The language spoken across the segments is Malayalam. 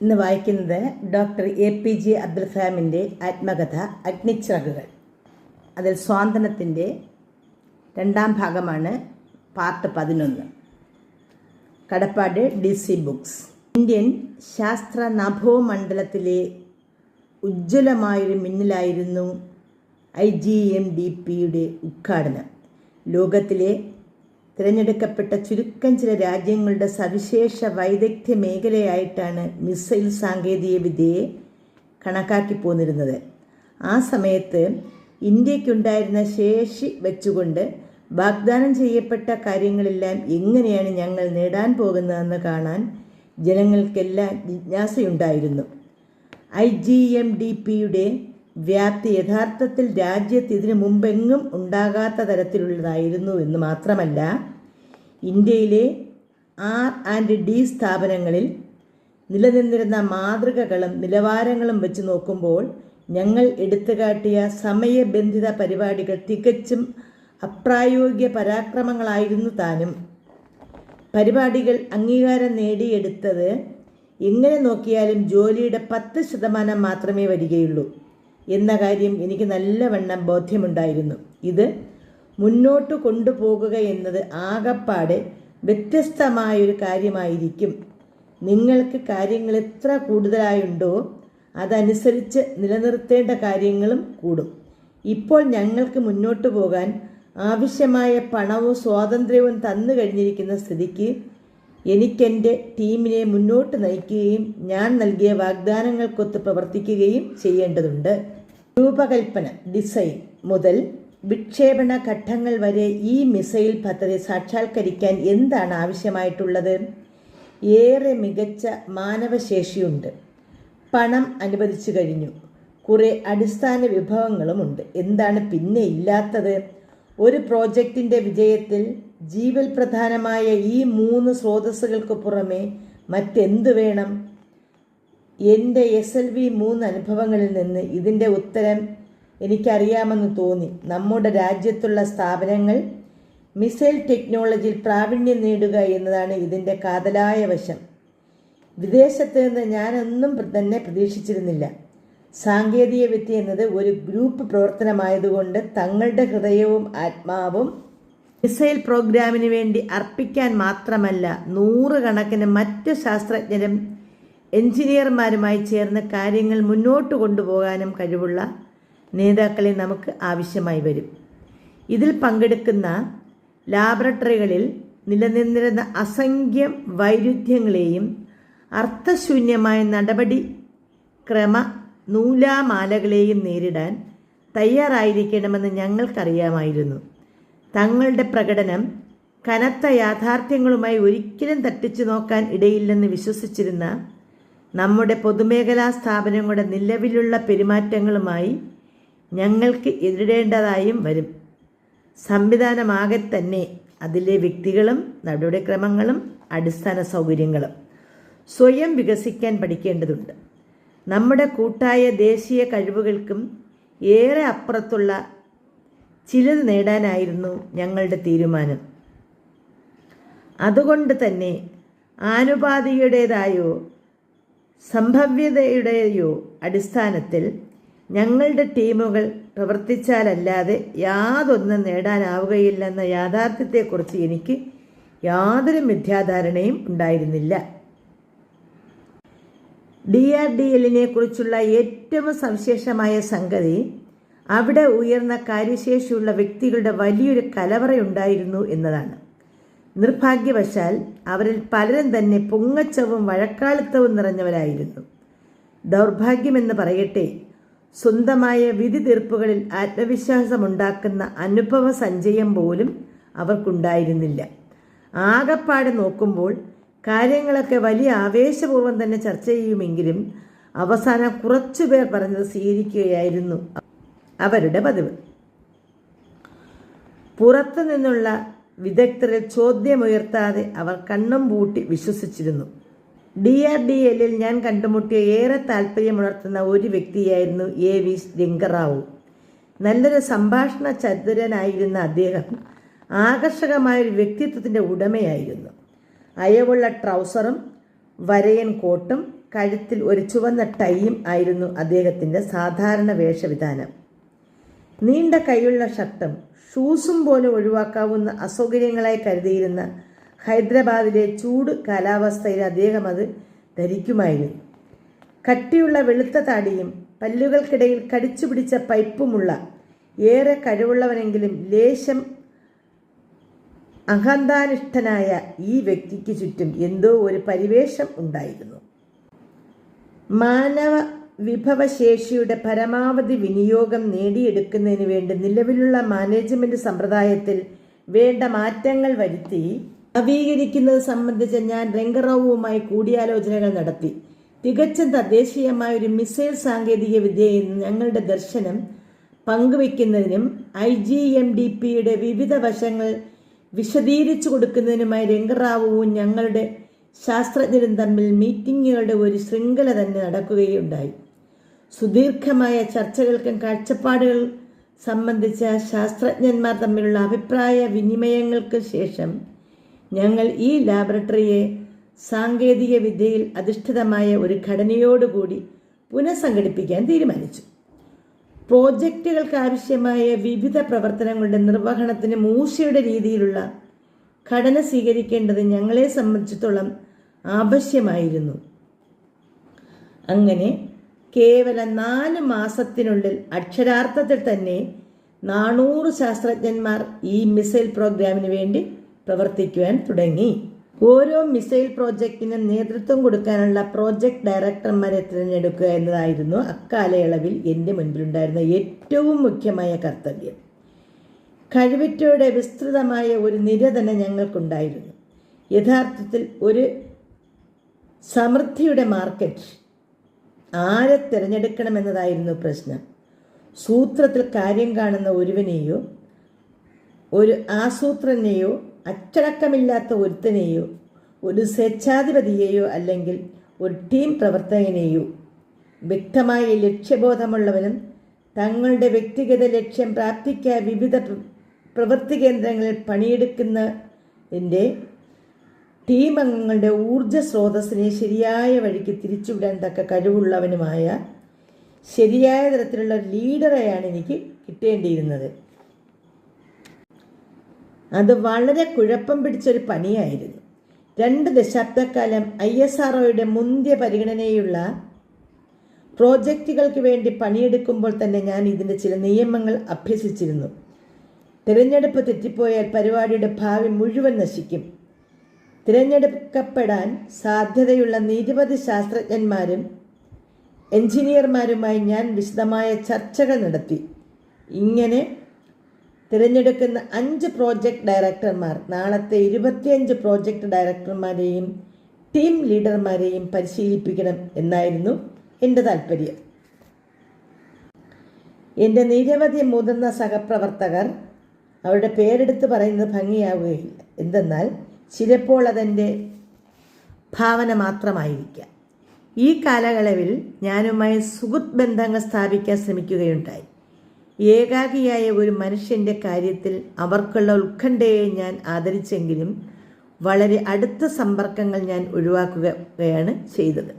ഇന്ന് വായിക്കുന്നത് ഡോക്ടർ APJ അബ്ദുൽ കലാമിൻ്റെ ആത്മകഥ അഗ്നിച്ചിറകുകൾ. അതിൽ സ്വാതന്ത്ര്യത്തിൻ്റെ 2ാം ഭാഗമാണ്, പാർട്ട് 11. കടപ്പാട് DC ബുക്സ്. ഇന്ത്യൻ ശാസ്ത്ര നഭോമണ്ഡലത്തിലെ ഉജ്ജ്വലമായൊരു മിന്നലായിരുന്നു IGMDPയുടെ ഉദ്ഘാടനം. ലോകത്തിലെ തിരഞ്ഞെടുക്കപ്പെട്ട ചുരുക്കം ചില രാജ്യങ്ങളുടെ സവിശേഷ വൈദഗ്ധ്യ മേഖലയായിട്ടാണ് മിസൈൽ സാങ്കേതികവിദ്യയെ കണക്കാക്കി പോന്നിരുന്നത്. ആ സമയത്ത് ഇന്ത്യക്കുണ്ടായിരുന്ന ശേഷി വെച്ചുകൊണ്ട് വാഗ്ദാനം ചെയ്യപ്പെട്ട കാര്യങ്ങളെല്ലാം എങ്ങനെയാണ് ഞങ്ങൾ നേടാൻ പോകുന്നതെന്ന് കാണാൻ ജനങ്ങൾക്കെല്ലാം ജിജ്ഞാസയുണ്ടായിരുന്നു. IGMDPയുടെ വ്യാപ്തി യഥാർത്ഥത്തിൽ രാജ്യത്ത് ഇതിനു മുമ്പെങ്ങും ഉണ്ടാകാത്ത തരത്തിലുള്ളതായിരുന്നു എന്ന് മാത്രമല്ല, ഇന്ത്യയിലെ R&D സ്ഥാപനങ്ങളിൽ നിലനിന്നിരുന്ന മാതൃകകളും നിലവാരങ്ങളും വെച്ച് നോക്കുമ്പോൾ ഞങ്ങൾ എടുത്തുകാട്ടിയ സമയബന്ധിത പരിപാടികൾ തികച്ചും അപ്രായോഗിക പരാക്രമങ്ങളായിരുന്നു താനും. പരിപാടികൾ അംഗീകാരം നേടിയെടുത്തത് എങ്ങനെ നോക്കിയാലും ജോലിയുടെ 10% മാത്രമേ വരികയുള്ളൂ എന്ന കാര്യം എനിക്ക് നല്ലവണ്ണം ബോധ്യമുണ്ടായിരുന്നു. ഇത് മുന്നോട്ട് കൊണ്ടുപോകുക എന്നത് ആകപ്പാടെ വ്യത്യസ്തമായൊരു കാര്യമായിരിക്കും. നിങ്ങൾക്ക് കാര്യങ്ങൾ എത്ര കൂടുതലായുണ്ടോ അതനുസരിച്ച് നിലനിർത്തേണ്ട കാര്യങ്ങളും കൂടും. ഇപ്പോൾ ഞങ്ങൾക്ക് മുന്നോട്ട് പോകാൻ ആവശ്യമായ പണവും സ്വാതന്ത്ര്യവും തന്നു കഴിഞ്ഞിരിക്കുന്ന സ്ഥിതിക്ക് എനിക്കെൻ്റെ ടീമിനെ മുന്നോട്ട് നയിക്കുകയും ഞാൻ നൽകിയ വാഗ്ദാനങ്ങൾക്കൊത്ത് പ്രവർത്തിക്കുകയും ചെയ്യേണ്ടതുണ്ട്. രൂപകൽപ്പന, ഡിസൈൻ മുതൽ വിക്ഷേപണ ഘട്ടങ്ങൾ വരെ ഈ മിസൈൽ പദ്ധതി സാക്ഷാത്കരിക്കാൻ എന്താണ് ആവശ്യമായിട്ടുള്ളത്? ഏറെ മികച്ച മാനവശേഷിയുണ്ട്. പണം അനുവദിച്ചു കഴിഞ്ഞു. കുറേ അടിസ്ഥാന വിഭവങ്ങളുമുണ്ട്. എന്താണ് പിന്നെ ഇല്ലാത്തത്? ഒരു പ്രോജക്റ്റിൻ്റെ വിജയത്തിൽ ജീവൽ പ്രധാനമായ ഈ 3 സ്രോതസ്സുകൾക്ക് പുറമെ മറ്റെന്തു വേണം? എൻ്റെ SLV-3 അനുഭവങ്ങളിൽ നിന്ന് ഇതിൻ്റെ ഉത്തരം എനിക്കറിയാമെന്ന് തോന്നി. നമ്മുടെ രാജ്യത്തുള്ള സ്ഥാപനങ്ങൾ മിസൈൽ ടെക്നോളജിയിൽ പ്രാവീണ്യം നേടുക എന്നതാണ് ഇതിൻ്റെ കാതലായ വശം. വിദേശത്ത് നിന്ന് ഞാനൊന്നും തന്നെ പ്രതീക്ഷിച്ചിരുന്നില്ല. സാങ്കേതിക വിദ്യ എന്നത് ഒരു ഗ്രൂപ്പ് പ്രവർത്തനമായതുകൊണ്ട് തങ്ങളുടെ ഹൃദയവും ആത്മാവും മിസൈൽ പ്രോഗ്രാമിന് വേണ്ടി അർപ്പിക്കാൻ മാത്രമല്ല, 100 കണക്കിന് മറ്റ് ശാസ്ത്രജ്ഞരും എഞ്ചിനീയർമാരുമായി ചേർന്ന് കാര്യങ്ങൾ മുന്നോട്ട് കൊണ്ടുപോകാനും കഴിവുള്ള നേതാക്കളെ നമുക്ക് ആവശ്യമായി വരും. ഇതിൽ പങ്കെടുക്കുന്ന ലാബറട്ടറികളിൽ നിലനിന്നിരുന്ന അസംഖ്യം വൈരുദ്ധ്യങ്ങളെയും അർത്ഥശൂന്യമായ നടപടിക്രമ നൂലാമാലകളെയും നേരിടാൻ തയ്യാറായിരിക്കണമെന്ന് ഞങ്ങൾക്കറിയാമായിരുന്നു. തങ്ങളുടെ പ്രകടനം കനത്ത യാഥാർത്ഥ്യങ്ങളുമായി ഒരിക്കലും തട്ടിച്ചു നോക്കാൻ ഇടയില്ലെന്ന് വിശ്വസിച്ചിരുന്ന നമ്മുടെ പൊതുമേഖലാ സ്ഥാപനങ്ങളുടെ നിലവിലുള്ള പെരുമാറ്റങ്ങളുമായി ഞങ്ങൾക്ക് എതിരിടേണ്ടതായും വരും. സംവിധാനമാകെ തന്നെ, അതിലെ വ്യക്തികളും നടപടിക്രമങ്ങളും അടിസ്ഥാന സൗകര്യങ്ങളും സ്വയം വികസിക്കാൻ പഠിക്കേണ്ടതുണ്ട്. നമ്മുടെ കൂട്ടായ ദേശീയ കഴിവുകൾക്കും ഏറെ അപ്പുറത്തുള്ള ചിലത് നേടാനായിരുന്നു ഞങ്ങളുടെ തീരുമാനം. അതുകൊണ്ട് തന്നെ ആനുപാതികയുടേതായോ സംഭവ്യതയുടെയോ അടിസ്ഥാനത്തിൽ ഞങ്ങളുടെ ടീമുകൾ പ്രവർത്തിച്ചാലല്ലാതെ യാതൊന്നും നേടാനാവുകയില്ലെന്ന യാഥാർത്ഥ്യത്തെക്കുറിച്ച് എനിക്ക് യാതൊരു മിഥ്യാധാരണയും ഉണ്ടായിരുന്നില്ല. DRDLനെ കുറിച്ചുള്ള ഏറ്റവും സവിശേഷമായ സംഗതി അവിടെ ഉയർന്ന കാര്യശേഷിയുള്ള വ്യക്തികളുടെ വലിയൊരു കലവറയുണ്ടായിരുന്നു എന്നതാണ്. നിർഭാഗ്യവശാൽ അവരിൽ പലരും തന്നെ പൊങ്ങച്ചവും വഴക്കാളിത്തവും നിറഞ്ഞവരായിരുന്നു. ദൗർഭാഗ്യമെന്ന് പറയട്ടെ, സ്വന്തമായ വിധി തീർപ്പുകളിൽ ആത്മവിശ്വാസമുണ്ടാക്കുന്ന അനുഭവ സഞ്ചയം പോലും അവർക്കുണ്ടായിരുന്നില്ല. ആകപ്പാടെ നോക്കുമ്പോൾ കാര്യങ്ങളൊക്കെ വലിയ ആവേശപൂർവ്വം തന്നെ ചർച്ച ചെയ്യുമെങ്കിലും അവസാനം കുറച്ചുപേർ പറഞ്ഞത് സ്വീകരിക്കുകയായിരുന്നു അവരുടെ പതിവ്. പുറത്തു നിന്നുള്ള വിദഗ്ധരിൽ ചോദ്യമുയർത്താതെ അവർ കണ്ണും പൂട്ടി വിശ്വസിച്ചിരുന്നു. DRDLൽ ഞാൻ കണ്ടുമുട്ടിയ ഏറെ താല്പര്യമുണർത്തുന്ന ഒരു വ്യക്തിയായിരുന്നു AV രംഗറാവു. നല്ലൊരു സംഭാഷണ ചതുരനായിരുന്ന അദ്ദേഹം ആകർഷകമായൊരു വ്യക്തിത്വത്തിൻ്റെ ഉടമയായിരുന്നു. അയവുള്ള ട്രൗസറും വരയൻ കോട്ടും കഴുത്തിൽ ഒരു ചുവന്ന ടൈയും ആയിരുന്നു അദ്ദേഹത്തിൻ്റെ സാധാരണ വേഷവിധാനം. നീണ്ട കൈയുള്ള ഷർട്ടും ഷൂസും പോലും ഒഴിവാക്കാവുന്ന അസൗകര്യങ്ങളായി കരുതിയിരുന്ന ഹൈദരാബാദിലെ ചൂട് കാലാവസ്ഥയിൽ അദ്ദേഹം അത് ധരിക്കുമായിരുന്നു. കട്ടിയുള്ള വെളുത്ത താടിയും പല്ലുകൾക്കിടയിൽ കടിച്ചു പിടിച്ച പൈപ്പുമുള്ള ഏറെ കഴിവുള്ളവനെങ്കിലും ലേശം അഹന്താനിഷ്ഠനായ ഈ വ്യക്തിക്ക് ചുറ്റും എന്തോ ഒരു പരിവേഷം ഉണ്ടായിരുന്നു. മാനവ വിഭവശേഷിയുടെ പരമാവധി വിനിയോഗം നേടിയെടുക്കുന്നതിന് വേണ്ടി നിലവിലുള്ള മാനേജ്മെന്റ് സമ്പ്രദായത്തിൽ വേണ്ട മാറ്റങ്ങൾ വരുത്തി നവീകരിക്കുന്നത് സംബന്ധിച്ച് ഞാൻ രംഗറാവുവുമായി കൂടിയാലോചനകൾ നടത്തി. തികച്ചും തദ്ദേശീയമായ ഒരു മിസൈൽ സാങ്കേതിക വിദ്യയിൽ ഞങ്ങളുടെ ദർശനം പങ്കുവയ്ക്കുന്നതിനും IGMDPയുടെ വിവിധ വശങ്ങൾ വിശദീകരിച്ചു കൊടുക്കുന്നതിനുമായി രംഗറാവുവും ഞങ്ങളുടെ ശാസ്ത്രജ്ഞരും തമ്മിൽ മീറ്റിങ്ങുകളുടെ ഒരു ശൃംഖല തന്നെ നടക്കുകയുണ്ടായി. സുദീർഘമായ ചർച്ചകൾക്കും കാഴ്ചപ്പാടുകൾ സംബന്ധിച്ച ശാസ്ത്രജ്ഞന്മാർ തമ്മിലുള്ള അഭിപ്രായ വിനിമയങ്ങൾക്ക് ശേഷം ഞങ്ങൾ ഈ ലാബറട്ടറിയെ സാങ്കേതിക വിദ്യയിൽ അധിഷ്ഠിതമായ ഒരു ഘടനയോടുകൂടി പുനഃസംഘടിപ്പിക്കാൻ തീരുമാനിച്ചു. പ്രോജക്റ്റുകൾക്ക് ആവശ്യമായ വിവിധ പ്രവർത്തനങ്ങളുടെ നിർവഹണത്തിന് മൂശയുടെ രീതിയിലുള്ള ഘടന സ്വീകരിക്കേണ്ടത് ഞങ്ങളെ സംബന്ധിച്ചിടത്തോളം ആവശ്യമായിരുന്നു. അങ്ങനെ കേവലം 4 മാസത്തിനുള്ളിൽ അക്ഷരാർത്ഥത്തിൽ തന്നെ 400 ശാസ്ത്രജ്ഞന്മാർ ഈ മിസൈൽ പ്രോഗ്രാമിന് വേണ്ടി പ്രവർത്തിക്കുവാൻ തുടങ്ങി. ഓരോ മിസൈൽ പ്രോജക്റ്റിനും നേതൃത്വം കൊടുക്കാനുള്ള പ്രോജക്റ്റ് ഡയറക്ടർമാരെ തിരഞ്ഞെടുക്കുക എന്നതായിരുന്നു അക്കാലയളവിൽ എൻ്റെ മുൻപിലുണ്ടായിരുന്ന ഏറ്റവും മുഖ്യമായ കർത്തവ്യം. കഴിവുറ്റയുടെ വിസ്തൃതമായ ഒരു നിര തന്നെ ഞങ്ങൾക്കുണ്ടായിരുന്നു. യഥാർത്ഥത്തിൽ ഒരു സമൃദ്ധിയുടെ മാർക്കറ്റ് ആരെ തിരഞ്ഞെടുക്കണമെന്നതായിരുന്നു പ്രശ്നം. സൂത്രത്തിൽ കാര്യം കാണുന്ന ഒരുവനെയോ ഒരു ആസൂത്രനെയോ അച്ചടക്കമില്ലാത്ത ഒരുത്തനെയോ ഒരു സ്വേച്ഛാധിപതിയെയോ അല്ലെങ്കിൽ ഒരു ടീം പ്രവർത്തകനെയോ വ്യക്തമായ ലക്ഷ്യബോധമുള്ളവനും തങ്ങളുടെ വ്യക്തിഗത ലക്ഷ്യം പ്രാപ്തിക്കായി വിവിധ പ്രവൃത്തി കേന്ദ്രങ്ങളിൽ പണിയെടുക്കുന്നതിൻ്റെ ടീം അംഗങ്ങളുടെ ഊർജ സ്രോതസ്സിനെ ശരിയായ വഴിക്ക് തിരിച്ചുവിടാൻ തക്ക കഴിവുള്ളവനുമായ ശരിയായ തരത്തിലുള്ള ലീഡറെയാണ് എനിക്ക് കിട്ടേണ്ടിയിരുന്നത്. അത് വളരെ കുഴപ്പം പിടിച്ചൊരു പണിയായിരുന്നു. 2 ദശാബ്ദക്കാലം ISROയുടെ മുന്തിയ പരിഗണനയുള്ള പ്രോജക്റ്റുകൾക്ക് വേണ്ടി പണിയെടുക്കുമ്പോൾ തന്നെ ഞാൻ ഇതിൻ്റെ ചില നിയമങ്ങൾ അഭ്യസിച്ചിരുന്നു. തിരഞ്ഞെടുപ്പ് തെറ്റിപ്പോയാൽ പരിപാടിയുടെ ഭാവി മുഴുവൻ നശിക്കും. തിരഞ്ഞെടുക്കപ്പെടാൻ സാധ്യതയുള്ള നിരവധി ശാസ്ത്രജ്ഞന്മാരും എഞ്ചിനീയർമാരുമായി ഞാൻ വിശദമായ ചർച്ചകൾ നടത്തി. ഇങ്ങനെ തിരഞ്ഞെടുക്കുന്ന 5 പ്രോജക്റ്റ് ഡയറക്ടർമാർ നാളത്തെ 25 പ്രോജക്റ്റ് ഡയറക്ടർമാരെയും ടീം ലീഡർമാരെയും പരിശീലിപ്പിക്കണം എന്നായിരുന്നു എൻ്റെ താല്പര്യം. എൻ്റെ നിരവധി മുതിർന്ന സഹപ്രവർത്തകർ അവരുടെ പേരെടുത്ത് പറയുന്നത് ഭംഗിയാവുകയില്ല. എന്തെന്നാൽ ചിലപ്പോൾ അതെൻ്റെ ഭാവന മാത്രമായിരിക്കാം. ഈ കാലയളവിൽ ഞാനുമായി സുഹൃത്ത് ബന്ധങ്ങൾ സ്ഥാപിക്കാൻ ശ്രമിക്കുകയുണ്ടായി. ഏകാഗിയായ ഒരു മനുഷ്യൻ്റെ കാര്യത്തിൽ അവർക്കുള്ള ഉത്കണ്ഠയെ ഞാൻ ആദരിച്ചെങ്കിലും വളരെ അടുത്ത സമ്പർക്കങ്ങൾ ഞാൻ ഒഴിവാക്കുകയാണ് ചെയ്തത്.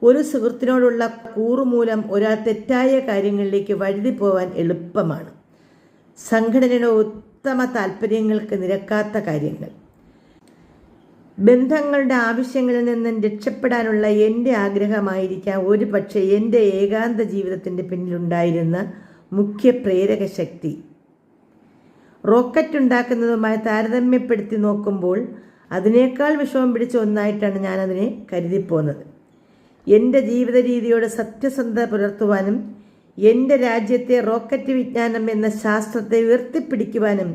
ഒരു സുഹൃത്തിനോടുള്ള കൂറുമൂലം ഒരാൾ തെറ്റായ കാര്യങ്ങളിലേക്ക് വഴുതി പോവാൻ എളുപ്പമാണ്. സംഘടനയുടെ ഉത്തമ താല്പര്യങ്ങൾക്ക് നിരക്കാത്ത കാര്യങ്ങൾ. ബന്ധങ്ങളുടെ ആവശ്യങ്ങളിൽ നിന്നും രക്ഷപ്പെടാനുള്ള എൻ്റെ ആഗ്രഹമായിരിക്കാം ഒരു പക്ഷേ എൻ്റെ ഏകാന്ത ജീവിതത്തിൻ്റെ പിന്നിലുണ്ടായിരുന്ന മുഖ്യ പ്രേരക ശക്തി. റോക്കറ്റ് ഉണ്ടാക്കുന്നതുമായി താരതമ്യപ്പെടുത്തി നോക്കുമ്പോൾ അതിനേക്കാൾ വിഷമം പിടിച്ച ഒന്നായിട്ടാണ് ഞാനതിനെ കരുതിപ്പോന്നത്. എൻ്റെ ജീവിത രീതിയോട് സത്യസന്ധത പുലർത്തുവാനും എൻ്റെ രാജ്യത്തെ റോക്കറ്റ് വിജ്ഞാനം എന്ന ശാസ്ത്രത്തെ ഉയർത്തിപ്പിടിക്കുവാനും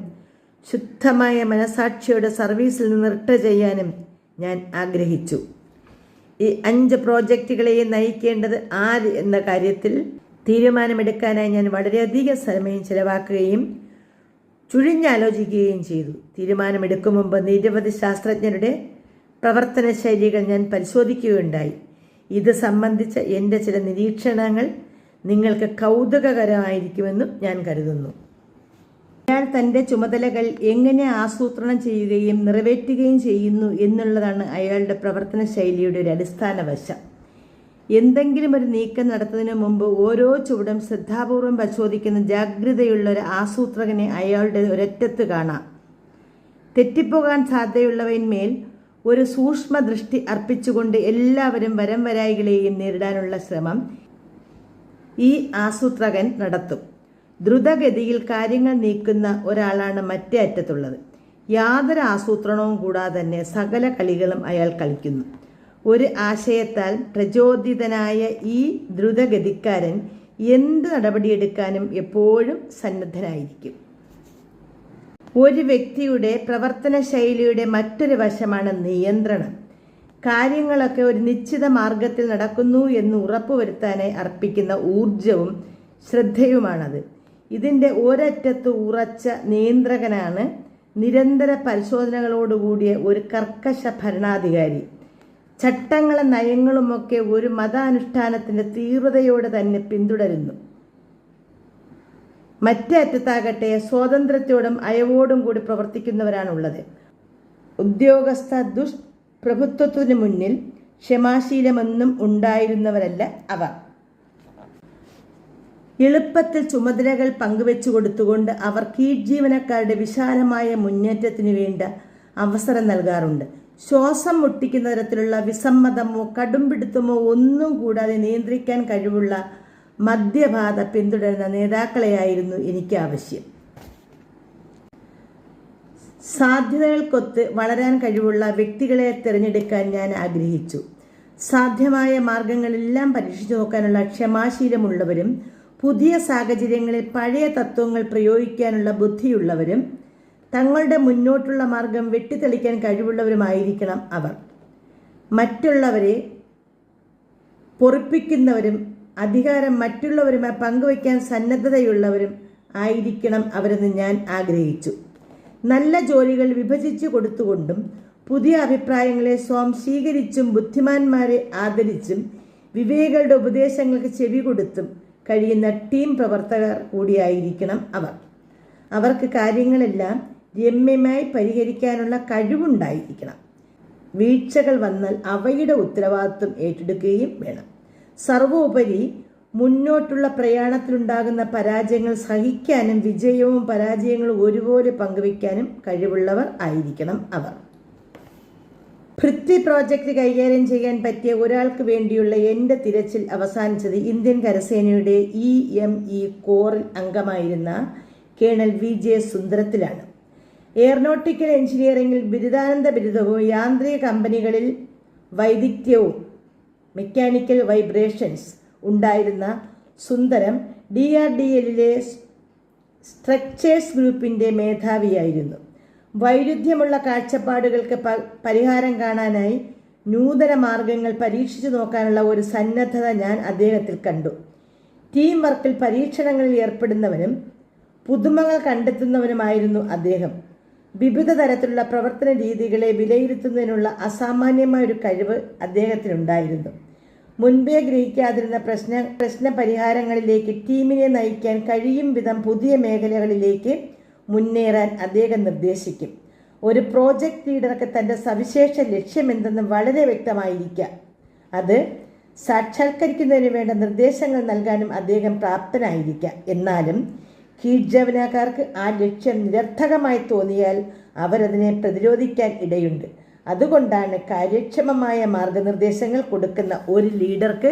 ശുദ്ധമായ മനസാക്ഷിയുടെ സർവീസിൽ നിന്ന് റിട്ടയർ ചെയ്യാനും ഞാൻ ആഗ്രഹിച്ചു. ഈ 5 പ്രോജക്റ്റുകളെയും നയിക്കേണ്ടത് ആര് എന്ന കാര്യത്തിൽ തീരുമാനമെടുക്കാനായി ഞാൻ വളരെയധികം സമയം ചിലവാക്കുകയും ചുഴിഞ്ഞാലോചിക്കുകയും ചെയ്തു. തീരുമാനമെടുക്കും മുമ്പ് നിരവധി ശാസ്ത്രജ്ഞരുടെ പ്രവർത്തന ശൈലികൾ ഞാൻ പരിശോധിക്കുകയുണ്ടായി. ഇത് സംബന്ധിച്ച എൻ്റെ ചില നിരീക്ഷണങ്ങൾ നിങ്ങൾക്ക് കൗതുകകരമായിരിക്കുമെന്നും ഞാൻ കരുതുന്നു. അയാൾ തൻ്റെ ചുമതലകൾ എങ്ങനെ ആസൂത്രണം ചെയ്യുകയും നിറവേറ്റുകയും ചെയ്യുന്നു എന്നുള്ളതാണ് അയാളുടെ പ്രവർത്തന ശൈലിയുടെ ഒരു അടിസ്ഥാന വശം. എന്തെങ്കിലും ഒരു നീക്കം നടത്തുന്നതിന് മുമ്പ് ഓരോ ചുവടും ശ്രദ്ധാപൂർവം പരിശോധിക്കുന്ന ജാഗ്രതയുള്ള ഒരു ആസൂത്രകനെ അയാളുടെ ഒരറ്റത്ത് കാണാം. തെറ്റിപ്പോകാൻ സാധ്യതയുള്ളവയിന്മേൽ ഒരു സൂക്ഷ്മ ദൃഷ്ടി അർപ്പിച്ചുകൊണ്ട് എല്ലാവരും വരായികളെയും നേരിടാനുള്ള ശ്രമം ഈ ആസൂത്രകൻ നടത്തും. ദ്രുതഗതിയിൽ കാര്യങ്ങൾ നീക്കുന്ന ഒരാളാണ് മറ്റേ അറ്റത്തുള്ളത്. യാതൊരു ആസൂത്രണവും കൂടാതെ തന്നെ സകല കളികളും അയാൾ കളിക്കുന്നു. ഒരു ആശയത്താൽ പ്രചോദിതനായ ഈ ദ്രുതഗതിക്കാരൻ എന്ത് നടപടിയെടുക്കാനും എപ്പോഴും സന്നദ്ധനായിരിക്കും. ഒരു വ്യക്തിയുടെ പ്രവർത്തന ശൈലിയുടെ മറ്റൊരു വശമാണ് നിയന്ത്രണം. കാര്യങ്ങളൊക്കെ ഒരു നിശ്ചിത മാർഗത്തിൽ നടക്കുന്നു എന്ന് ഉറപ്പുവരുത്താനായി അർപ്പിക്കുന്ന ഊർജവും ശ്രദ്ധയുമാണത്. ഇതിൻ്റെ ഒരറ്റത്ത് ഉറച്ച നിയന്ത്രകനാണ് നിരന്തര പരിശോധനകളോടുകൂടിയ ഒരു കർക്കശ ഭരണാധികാരി. ചട്ടങ്ങളും നയങ്ങളുമൊക്കെ ഒരു മതാനുഷ്ഠാനത്തിൻ്റെ തീവ്രതയോടെ തന്നെ പിന്തുടരുന്നു. മറ്റേ അറ്റത്താകട്ടെ സ്വാതന്ത്ര്യത്തോടും അയവോടും കൂടി പ്രവർത്തിക്കുന്നവരാണുള്ളത്. ഉദ്യോഗസ്ഥ ദുഷ്പ്രഭുത്വത്തിനു മുന്നിൽ ക്ഷമാശീലമൊന്നും ഉണ്ടായിരുന്നവരല്ല അവർ. എളുപ്പത്തിൽ ചുമതലകൾ പങ്കുവെച്ചു കൊടുത്തുകൊണ്ട് അവർ കീഴ്ജീവനക്കാരുടെ വിശാലമായ മുന്നേറ്റത്തിനു വേണ്ട അവസരം നൽകാറുണ്ട്. ശ്വാസം മുട്ടിക്കുന്ന തരത്തിലുള്ള വിസമ്മതമോ കടുംപിടുത്തമോ ഒന്നും കൂടാതെ നിയന്ത്രിക്കാൻ കഴിവുള്ള മധ്യപാത പിന്തുടരുന്ന നേതാക്കളെയായിരുന്നു എനിക്ക് ആവശ്യം. സാധ്യതകൾക്കൊത്ത് വളരാൻ കഴിവുള്ള വ്യക്തികളെ തിരഞ്ഞെടുക്കാൻ ഞാൻ ആഗ്രഹിച്ചു. സാധ്യമായ മാർഗങ്ങളെല്ലാം പരീക്ഷിച്ചു നോക്കാനുള്ള ക്ഷമാശീലമുള്ളവരും പുതിയ സാഹചര്യങ്ങളിൽ പഴയ തത്വങ്ങൾ പ്രയോഗിക്കാനുള്ള ബുദ്ധിയുള്ളവരും തങ്ങളുടെ മുന്നോട്ടുള്ള മാർഗം വെട്ടിത്തെളിക്കാൻ കഴിവുള്ളവരുമായിരിക്കണം അവർ. മറ്റുള്ളവരെ പൊറിപ്പിക്കുന്നവരും അധികാരം മറ്റുള്ളവരുമായി പങ്കുവയ്ക്കാൻ സന്നദ്ധതയുള്ളവരും ആയിരിക്കണം അവരെന്ന് ഞാൻ ആഗ്രഹിച്ചു. നല്ല ജോലികൾ വിഭജിച്ചു കൊടുത്തുകൊണ്ടും പുതിയ അഭിപ്രായങ്ങളെ സ്വാംശീകരിച്ചും ബുദ്ധിമാന്മാരെ ആദരിച്ചും വിവേകികളുടെ ഉപദേശങ്ങൾക്ക് ചെവി കൊടുത്തും കഴിയുന്ന ടീം പ്രവർത്തകർ കൂടിയായിരിക്കണം അവർ. അവർക്ക് കാര്യങ്ങളെല്ലാം രമ്യമായി പരിഹരിക്കാനുള്ള കഴിവുണ്ടായിരിക്കണം. വീഴ്ചകൾ വന്നാൽ അവയുടെ ഉത്തരവാദിത്വം ഏറ്റെടുക്കുകയും വേണം. സർവോപരി മുന്നോട്ടുള്ള പ്രയാണത്തിലുണ്ടാകുന്ന പരാജയങ്ങൾ സഹിക്കാനും വിജയവും പരാജയങ്ങളും ഒരുപോലെ പങ്കുവയ്ക്കാനും കഴിവുള്ളവർ ആയിരിക്കണം അവർ. പൃഥ്വി പ്രോജക്റ്റ് കൈകാര്യം ചെയ്യാൻ പറ്റിയ ഒരാൾക്ക് വേണ്ടിയുള്ള എൻ്റെ തിരച്ചിൽ അവസാനിച്ചത് ഇന്ത്യൻ കരസേനയുടെ EME കോറിൽ അംഗമായിരുന്ന കേണൽ VJ സുന്ദരത്തിലാണ്. എയറോനോട്ടിക്കൽ എഞ്ചിനീയറിംഗിൽ ബിരുദാനന്ത ബിരുദവും യാന്ത്രിക കമ്പനികളിൽ വൈദഗ്ധ്യവും മെക്കാനിക്കൽ വൈബ്രേഷൻസ് ഉണ്ടായിരുന്ന സുന്ദരം DRDLലെ സ്ട്രക്ചേഴ്സ് ഗ്രൂപ്പിൻ്റെ മേധാവിയായിരുന്നു. വൈരുദ്ധ്യമുള്ള കാഴ്ചപ്പാടുകൾക്ക് പരിഹാരം കാണാനായി നൂതന മാർഗങ്ങൾ പരീക്ഷിച്ചു നോക്കാനുള്ള ഒരു സന്നദ്ധത ഞാൻ അദ്ദേഹത്തിൽ കണ്ടു. ടീം വർക്കിൽ പരീക്ഷണങ്ങളിൽ ഏർപ്പെടുന്നവനും പുതുമകൾ കണ്ടെത്തുന്നവനുമായിരുന്നു അദ്ദേഹം. വിവിധ തരത്തിലുള്ള പ്രവർത്തന രീതികളെ വിലയിരുത്തുന്നതിനുള്ള അസാമാന്യമായ ഒരു കഴിവ് അദ്ദേഹത്തിനുണ്ടായിരുന്നു. മുൻപേ ഗ്രഹിക്കാതിരുന്ന പ്രശ്ന പരിഹാരങ്ങളിലേക്ക് ടീമിനെ നയിക്കാൻ കഴിയും വിധം പുതിയ മേഖലകളിലേക്ക് മുന്നേറാൻ അദ്ദേഹം നിർദ്ദേശിക്കും. ഒരു പ്രോജക്റ്റ് ലീഡർക്ക് തൻ്റെ സവിശേഷ ലക്ഷ്യമെന്തെന്ന് വളരെ വ്യക്തമായിരിക്കാം. അത് സാക്ഷാത്കരിക്കുന്നതിന് വേണ്ട നിർദ്ദേശങ്ങൾ നൽകാനും അദ്ദേഹം പ്രാപ്തനായിരിക്കാം. എന്നാലും കീഴ്ജീവനക്കാർക്ക് ആ ലക്ഷ്യം നിരർത്ഥകമായി തോന്നിയാൽ അവരതിനെ പ്രതിരോധിക്കാൻ ഇടയുണ്ട്. അതുകൊണ്ടാണ് കാര്യക്ഷമമായ മാർഗനിർദ്ദേശങ്ങൾ കൊടുക്കുന്ന ഒരു ലീഡർക്ക്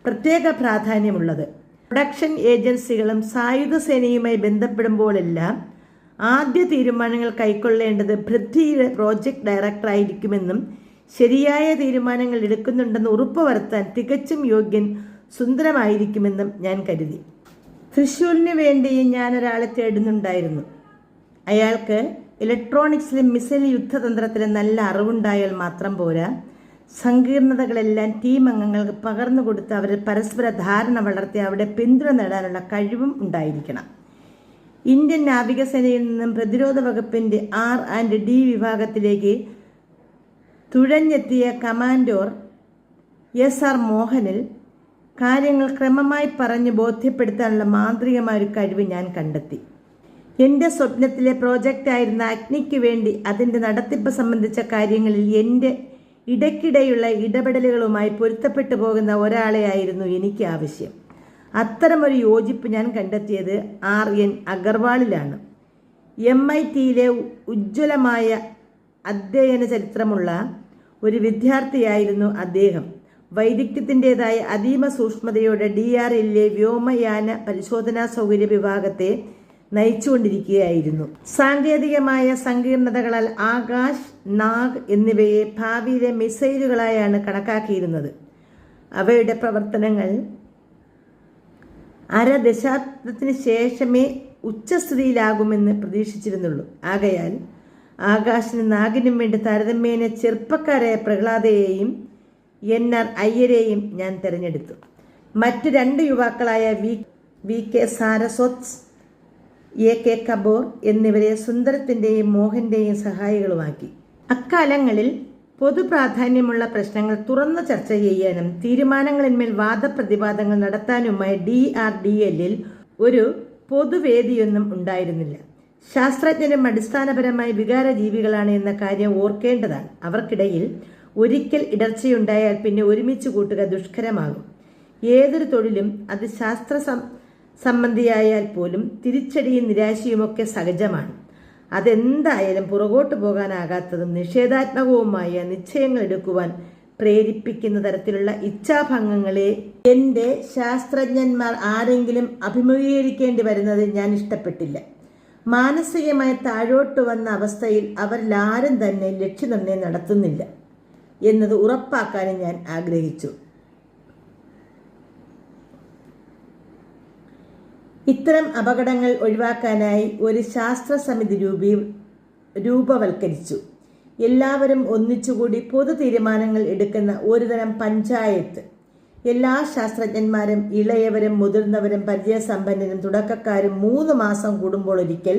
പ്രത്യേക പ്രാധാന്യമുള്ളത്. പ്രൊഡക്ഷൻ ഏജൻസികളും സായുധ സേനയുമായി ബന്ധപ്പെടുമ്പോഴെല്ലാം ആദ്യ തീരുമാനങ്ങൾ കൈക്കൊള്ളേണ്ടത് പൃഥ്വിയുടെ പ്രോജക്റ്റ് ഡയറക്ടറായിരിക്കുമെന്നും ശരിയായ തീരുമാനങ്ങൾ എടുക്കുന്നുണ്ടെന്ന് ഉറപ്പുവരുത്താൻ തികച്ചും യോഗ്യൻ സുന്ദരമായിരിക്കുമെന്നും ഞാൻ കരുതി. തൃശ്ശൂരിന് വേണ്ടി ഞാനൊരാളെ തേടുന്നുണ്ടായിരുന്നു. അയാൾക്ക് ഇലക്ട്രോണിക്സിലും മിസൈൽ യുദ്ധതന്ത്രത്തിലും നല്ല അറിവുണ്ടായാൽ മാത്രം പോരാ, സങ്കീർണതകളെല്ലാം ടീം അംഗങ്ങൾക്ക് പകർന്നു കൊടുത്ത് അവരിൽ പരസ്പര ധാരണ വളർത്തി അവിടെ പിന്തുണ നേടാനുള്ള കഴിവും ഉണ്ടായിരിക്കണം. ഇന്ത്യൻ നാവികസേനയിൽ നിന്നും പ്രതിരോധ വകുപ്പിൻ്റെ R&D വിഭാഗത്തിലേക്ക് തുഴഞ്ഞെത്തിയ കമാൻഡോർ SR മോഹനിൽ കാര്യങ്ങൾ ക്രമമായി പറഞ്ഞ് ബോധ്യപ്പെടുത്താനുള്ള മാന്ത്രികമായ ഒരു കഴിവ് ഞാൻ കണ്ടെത്തി. എൻ്റെ സ്വപ്നത്തിലെ പ്രോജക്റ്റായിരുന്ന അഗ്നിക്ക് വേണ്ടി അതിൻ്റെ നടത്തിപ്പ് സംബന്ധിച്ച കാര്യങ്ങളിൽ എൻ്റെ ഇടയ്ക്കിടെയുള്ള ഇടപെടലുകളുമായി പൊരുത്തപ്പെട്ടു പോകുന്ന ഒരാളെ ആയിരുന്നു എനിക്ക് ആവശ്യം. അത്തരമൊരു യോജിപ്പ് ഞാൻ കണ്ടെത്തിയത് RN അഗർവാളിലാണ്. MITയിലെ ഉജ്ജ്വലമായ അധ്യയന ചരിത്രമുള്ള ഒരു വിദ്യാർത്ഥിയായിരുന്നു അദ്ദേഹം. വൈദഗ്ധ്യത്തിൻ്റെതായ അതീവ സൂക്ഷ്മതയോടെ DRLലെ വ്യോമയാന പരിശോധനാ സൗകര്യ വിഭാഗത്തെ നയിച്ചുകൊണ്ടിരിക്കുകയായിരുന്നു. സാങ്കേതികമായ സങ്കീർണതകളാൽ ആകാശ്, നാഗ് എന്നിവയെ ഭാവിയിലെ മിസൈലുകളായാണ് കണക്കാക്കിയിരുന്നത്. അവയുടെ പ്രവർത്തനങ്ങൾ അരദശാബ്ദത്തിന് ശേഷമേ ഉച്ചസ്ഥിതിയിലാകുമെന്ന് പ്രതീക്ഷിച്ചിരുന്നുള്ളൂ. ആകയാൽ ആകാശിനും നാഗിനും വേണ്ടി താരതമ്യേന ചെറുപ്പക്കാരായ പ്രഹ്ലാദയെയും NR അയ്യരെയും ഞാൻ തിരഞ്ഞെടുത്തു. മറ്റു 2 യുവാക്കളായ VK സാരസ്വത്, AK കപൂർ എന്നിവരെ സുന്ദരത്തിൻ്റെയും മോഹൻ്റെയും സഹായികളുമാക്കി. അക്കാലങ്ങളിൽ പൊതുപ്രാധാന്യമുള്ള പ്രശ്നങ്ങൾ തുറന്നു ചർച്ച ചെയ്യാനും തീരുമാനങ്ങളിന്മേൽ വാദപ്രതിവാദങ്ങൾ നടത്താനുമായി DRDLൽ ഒരു പൊതുവേദിയൊന്നും ഉണ്ടായിരുന്നില്ല. ശാസ്ത്രജ്ഞരും അടിസ്ഥാനപരമായി വികാരജീവികളാണ് എന്ന കാര്യം ഓർക്കേണ്ടതാണ്. അവർക്കിടയിൽ ഒരിക്കൽ ഇടർച്ചയുണ്ടായാൽ പിന്നെ ഒരുമിച്ച് കൂട്ടുക ദുഷ്കരമാകും. ഏതൊരു തൊഴിലും അത് ശാസ്ത്ര സംബന്ധിയായാൽ പോലും തിരിച്ചടിയും നിരാശയുമൊക്കെ സഹജമാണ്. അതെന്തായാലും പുറകോട്ട് പോകാനാകാത്തതും നിഷേധാത്മകവുമായ നിശ്ചയങ്ങൾ എടുക്കുവാൻ പ്രേരിപ്പിക്കുന്ന തരത്തിലുള്ള ഇച്ഛാഭംഗങ്ങളെ എൻ്റെ ശാസ്ത്രജ്ഞന്മാർ ആരെങ്കിലും അഭിമുഖീകരിക്കേണ്ടി വരുന്നത് ഞാൻ ഇഷ്ടപ്പെട്ടില്ല. മാനസികമായി താഴോട്ട് വന്ന അവസ്ഥയിൽ അവരിലാരും തന്നെ ലക്ഷ്യനിർണ്ണയം നടത്തുന്നില്ല എന്നത് ഉറപ്പാക്കാനും ഞാൻ ആഗ്രഹിച്ചു. ഇത്തരം അപകടങ്ങൾ ഒഴിവാക്കാനായി ഒരു ശാസ്ത്ര സമിതി രൂപവൽക്കരിച്ചു. എല്ലാവരും ഒന്നിച്ചുകൂടി പൊതു തീരുമാനങ്ങൾ എടുക്കുന്ന ഒരുതരം പഞ്ചായത്ത്. എല്ലാ ശാസ്ത്രജ്ഞന്മാരും ഇളയവരും മുതിർന്നവരും പരിചയസമ്പന്നരും തുടക്കക്കാരും 3 മാസം കൂടുമ്പോൾ ഒരിക്കൽ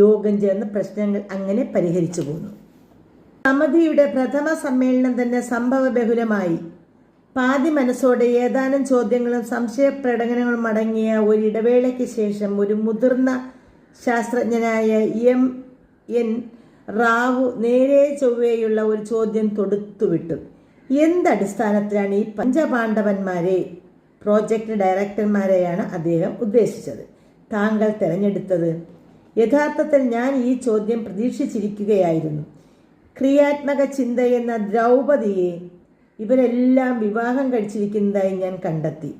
യോഗം ചേർന്ന് പ്രശ്നങ്ങൾ അങ്ങനെ പരിഹരിച്ചു പോന്നു. സമിതിയുടെ പ്രഥമ സമ്മേളനം തന്നെ സംഭവബഹുലമായി. പാതി മനസ്സോടെ ഏതാനും ചോദ്യങ്ങളും സംശയപ്രകടനങ്ങളും അടങ്ങിയ ഒരു ഇടവേളയ്ക്ക് ശേഷം ഒരു മുതിർന്ന ശാസ്ത്രജ്ഞനായ MN റാവു നേരെ ചൊവ്വേയുള്ള ഒരു ചോദ്യം തൊടുത്തുവിട്ടു. എന്തടിസ്ഥാനത്തിലാണ് ഈ പഞ്ചപാണ്ഡവന്മാരെ, പ്രോജക്റ്റ് ഡയറക്ടർമാരെയാണ് അദ്ദേഹം ഉദ്ദേശിച്ചത്, താങ്കൾ തിരഞ്ഞെടുത്തത്? യഥാർത്ഥത്തിൽ ഞാൻ ഈ ചോദ്യം പ്രതീക്ഷിച്ചിരിക്കുകയായിരുന്നു. ക്രിയാത്മക ചിന്തയെന്ന ദ്രൗപദിയെ ഇവരെല്ലാം വിവാഹം കഴിച്ചിരിക്കുന്നതായി ഞാൻ കണ്ടെത്തി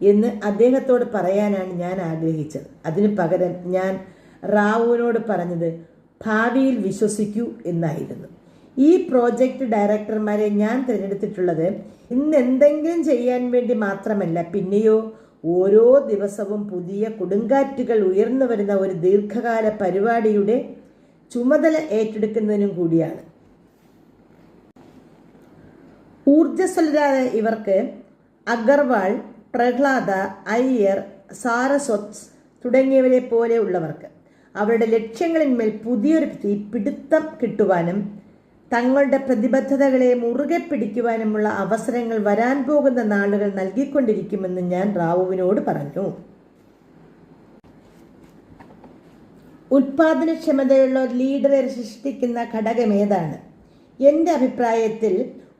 എന്ന് അദ്ദേഹത്തോട് പറയാനാണ് ഞാൻ ആഗ്രഹിച്ചത്. അതിനു പകരം ഞാൻ റാവുവിനോട് പറഞ്ഞത് ഭാവിയിൽ വിശ്വസിക്കൂ എന്നായിരുന്നു. ഈ പ്രോജക്റ്റ് ഡയറക്ടർമാരെ ഞാൻ തിരഞ്ഞെടുത്തിട്ടുള്ളത് ഇന്ന് എന്തെങ്കിലും ചെയ്യാൻ വേണ്ടി മാത്രമല്ല, പിന്നെയോ ഓരോ ദിവസവും പുതിയ കൊടുങ്കാറ്റുകൾ ഉയർന്നു വരുന്ന ഒരു ദീർഘകാല പരിപാടിയുടെ ചുമതല ഏറ്റെടുക്കുന്നതിനും കൂടിയാണ്. ഊർജ്ജസ്വലരായ ഇവർക്ക് അഗർവാൾ, പ്രഹ്ലാദ, അയ്യർ, സാരസ്വത് തുടങ്ങിയവരെ പോലെ ഉള്ളവർക്ക് അവരുടെ ലക്ഷ്യങ്ങളിന്മേൽ പുതിയൊരു പിടുത്തം കിട്ടുവാനും തങ്ങളുടെ പ്രതിബദ്ധതകളെ മുറുകെ പിടിക്കുവാനുമുള്ള അവസരങ്ങൾ വരാൻ പോകുന്ന നാളുകൾ നൽകിക്കൊണ്ടിരിക്കുമെന്ന് ഞാൻ റാവുവിനോട് പറഞ്ഞു. ഉൽപാദനക്ഷമതയുള്ള ഒരു ലീഡറെ സൃഷ്ടിക്കുന്ന ഘടകമേതാണ്? എൻ്റെ അഭിപ്രായത്തിൽ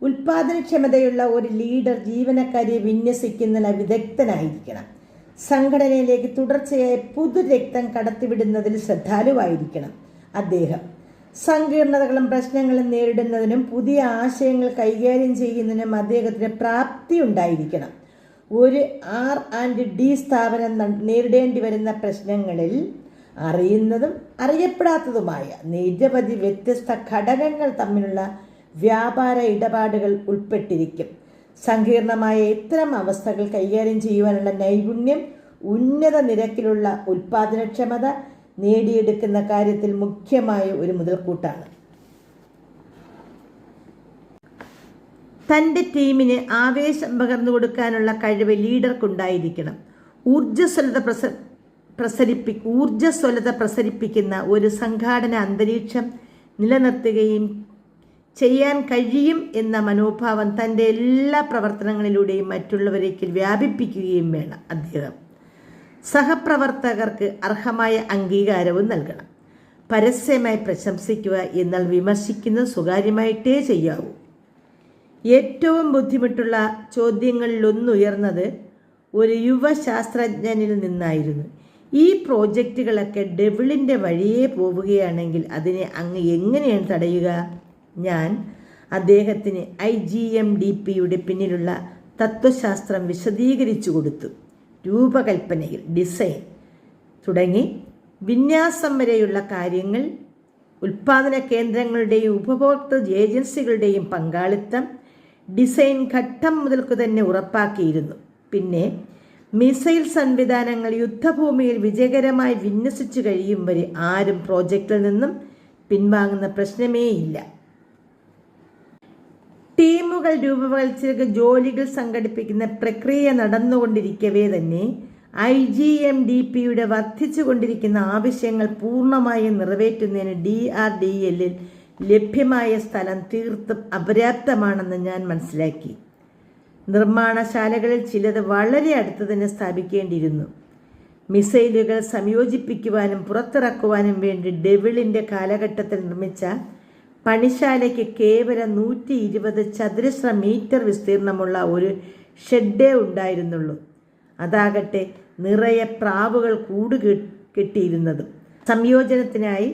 ഉൽപാദനക്ഷമതയുള്ള ഒരു ലീഡർ ജീവനക്കാരെ വിന്യസിക്കുന്നതിന് വിദഗ്ധനായിരിക്കണം. സംഘടനയിലേക്ക് തുടർച്ചയായി പുതുരക്തം കടത്തിവിടുന്നതിൽ ശ്രദ്ധാലുവായിരിക്കണം. അദ്ദേഹം സങ്കീർണതകളും പ്രശ്നങ്ങളും നേരിടുന്നതിനും പുതിയ ആശയങ്ങൾ കൈകാര്യം ചെയ്യുന്നതിനും അദ്ദേഹത്തിന് പ്രാപ്തി ഉണ്ടായിരിക്കണം. ഒരു R&D സ്ഥാപനം നേരിടേണ്ടി വരുന്ന പ്രശ്നങ്ങളിൽ അറിയുന്നതും അറിയപ്പെടാത്തതുമായ നിരവധി വ്യത്യസ്ത ഘടകങ്ങൾ തമ്മിലുള്ള വ്യാപാര ഇടപാടുകൾ ഉൾപ്പെട്ടിരിക്കും. സങ്കീർണമായ ഇത്തരം അവസ്ഥകൾ കൈകാര്യം ചെയ്യുവാനുള്ള നൈപുണ്യം ഉന്നത നിരക്കിലുള്ള ഉൽപാദനക്ഷമത നേടിയെടുക്കുന്ന കാര്യത്തിൽ മുഖ്യമായ ഒരു മുതൽക്കൂട്ടാണ്. തൻ്റെ ടീമിന് ആവേശം പകർന്നു കൊടുക്കാനുള്ള കഴിവ് ലീഡർക്കുണ്ടായിരിക്കണം. ഊർജ്ജസ്വലത പ്രസരിപ്പിക്കുന്ന ഒരു സംഘാടന അന്തരീക്ഷം നിലനിർത്തുകയും ചെയ്യാൻ കഴിയും എന്ന മനോഭാവം തൻ്റെ എല്ലാ പ്രവർത്തനങ്ങളിലൂടെയും മറ്റുള്ളവരേക്ക് വ്യാപിപ്പിക്കുകയും വേണം. അദ്ദേഹം സഹപ്രവർത്തകർക്ക് അർഹമായ അംഗീകാരവും നൽകണം. പരസ്യമായി പ്രശംസിക്കുക എന്നാൽ വിമർശിക്കുന്നത് സ്വകാര്യമായിട്ടേ ചെയ്യാവൂ. ഏറ്റവും ബുദ്ധിമുട്ടുള്ള ചോദ്യങ്ങളിലൊന്നുയർന്നത് ഒരു യുവ ശാസ്ത്രജ്ഞനിൽ നിന്നായിരുന്നു. ഈ പ്രോജക്റ്റുകളൊക്കെ ഡെവിളിൻ്റെ വഴിയേ പോവുകയാണെങ്കിൽ അതിനെ അങ്ങ് എങ്ങനെയാണ് തടയുക? ഞാൻ അദ്ദേഹത്തിന് IGMDPയുടെ പിന്നിലുള്ള തത്വശാസ്ത്രം വിശദീകരിച്ചു കൊടുത്തു. രൂപകൽപ്പനയിൽ ഡിസൈൻ തുടങ്ങി വിന്യാസം വരെയുള്ള കാര്യങ്ങൾ, ഉൽപ്പാദന കേന്ദ്രങ്ങളുടെയും ഉപഭോക്തൃ ഏജൻസികളുടെയും പങ്കാളിത്തം ഡിസൈൻ ഘട്ടം മുതൽക്കു തന്നെ ഉറപ്പാക്കിയിരുന്നു. പിന്നെ മിസൈൽ സംവിധാനങ്ങൾ യുദ്ധഭൂമിയിൽ വിജയകരമായി വിന്യസിച്ചു കഴിയും വരെ ആരും പ്രോജക്റ്റിൽ നിന്നും പിൻവാങ്ങുന്ന പ്രശ്നമേയില്ല. ടീമുകൾ രൂപവൽക്കരിച്ച ജോലികൾ സംഘടിപ്പിക്കുന്ന പ്രക്രിയ നടന്നുകൊണ്ടിരിക്കവേ തന്നെ IGMDPയുടെ വർദ്ധിച്ചുകൊണ്ടിരിക്കുന്ന ആവശ്യങ്ങൾ പൂർണ്ണമായും നിറവേറ്റുന്നതിന് DRDLൽ ലഭ്യമായ സ്ഥലം തീർത്തും അപര്യാപ്തമാണെന്ന് ഞാൻ മനസ്സിലാക്കി. നിർമ്മാണശാലകളിൽ ചിലത് വളരെ അടുത്ത് തന്നെ സ്ഥാപിക്കേണ്ടിയിരുന്നു. മിസൈലുകൾ സംയോജിപ്പിക്കുവാനും പുറത്തിറക്കുവാനും വേണ്ടി ഡെവിളിൻ്റെ കാലഘട്ടത്തിൽ നിർമ്മിച്ച പണിശാലയ്ക്ക് കേവലം 120 ചതുരശ്ര മീറ്റർ വിസ്തീർണമുള്ള ഒരു ഷെഡേ ഉണ്ടായിരുന്നുള്ളൂ. അതാകട്ടെ നിറയെ പ്രാവുകൾ കൂട് കെട്ടിയിരുന്നതും. സംയോജനത്തിനായി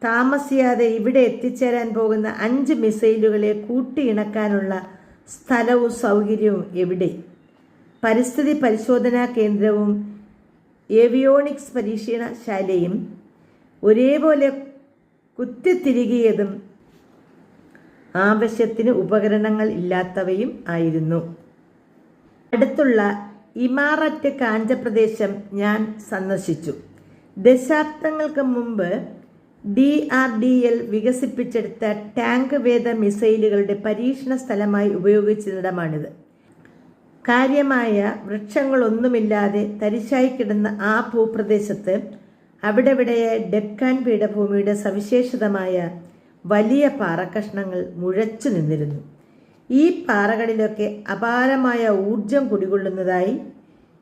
താമസിയാതെ ഇവിടെ എത്തിച്ചേരാൻ പോകുന്ന 5 മിസൈലുകളെ കൂട്ടിയിണക്കാനുള്ള സ്ഥലവും സൗകര്യവും എവിടെ? പരിസ്ഥിതി പരിശോധനാ കേന്ദ്രവും ഏവിയോണിക്സ് പരീക്ഷണശാലയും ഒരേപോലെ കുത്തിത്തിരികിയതും ആവശ്യത്തിന് ഉപകരണങ്ങൾ ഇല്ലാത്തവയും ആയിരുന്നു. അടുത്തുള്ള ഇമാററ്റ് കാഞ്ചപ്രദേശം ഞാൻ സന്ദർശിച്ചു. ദശാബ്ദങ്ങൾക്ക് മുമ്പ് DRDL വികസിപ്പിച്ചെടുത്ത ടാങ്ക് വേദ മിസൈലുകളുടെ പരീക്ഷണ സ്ഥലമായി ഉപയോഗിച്ചിടമാണിത്. കാര്യമായ വൃക്ഷങ്ങളൊന്നുമില്ലാതെ തരിശായി കിടന്ന ആ ഭൂപ്രദേശത്ത് അവിടെവിടെയായി ഡെക്കാൻ പീഠഭൂമിയുടെ സവിശേഷതമായ വലിയ പാറക്കഷ്ണങ്ങൾ മുഴച്ചു നിന്നിരുന്നു. ഈ പാറകളിലൊക്കെ അപാരമായ ഊർജം കുടികൊള്ളുന്നതായി